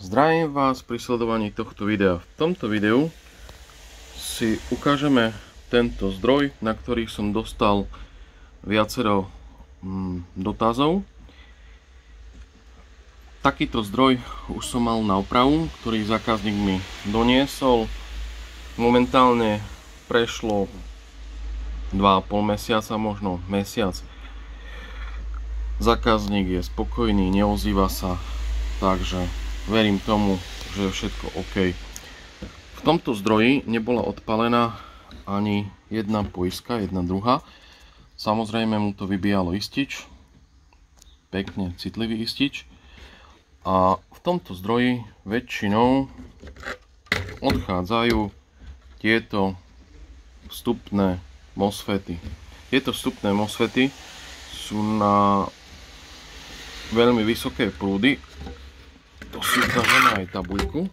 Zdravím vás pri sledovaní tohto videa. V tomto videu si ukážeme tento zdroj, na ktorý som dostal viacero dotazov. Takýto zdroj už som mal na opravu, ktorý zákazník mi doniesol. Momentálne prešlo 2,5 mesiaca, možno mesiac. Zákazník je spokojný, neozýva sa, takže verím tomu, že je všetko OK. V tomto zdroji nebola odpalená ani jedna poistka, jedna druhá. Samozrejme mu to vybíjalo istič, pekne citlivý istič. A v tomto zdroji väčšinou odchádzajú tieto vstupné MOSFETy. Tieto vstupné MOSFETy sú na veľmi vysoké prúdy. To si ukážeme aj tabuľku.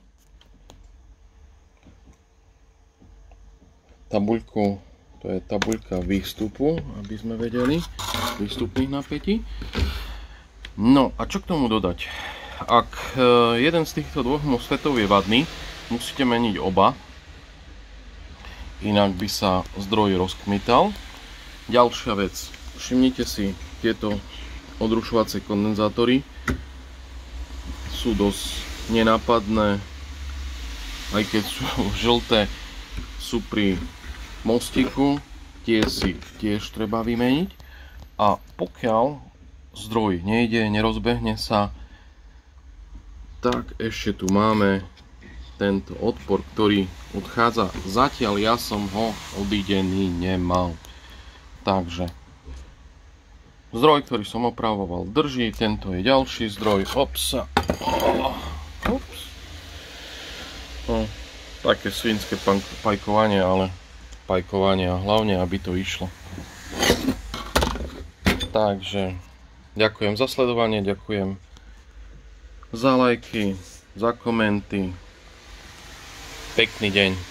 To je tabuľka výstupu, aby sme vedeli, výstupných napätí. No a čo k tomu dodať? Ak jeden z týchto dvoch MOSFETov je vadný, musíte meniť oba, inak by sa zdroj rozkmital. Ďalšia vec, všimnite si tieto odrušovacie kondenzátory. Sú dosť nenápadné, aj keď sú žlté, sú pri mostiku, tie si tiež treba vymeniť. A pokiaľ zdroj nejde, nerozbehne sa, tak ešte tu máme tento odpor, ktorý odchádza. Zatiaľ ja som ho odídený nemal. Takže zdroj, ktorý som opravoval, drží. Tento je ďalší zdroj. Ops. Také svinské pajkovanie, ale pajkovanie a hlavne, aby to išlo. Takže ďakujem za sledovanie, ďakujem za lajky, za komenty. Pekný deň.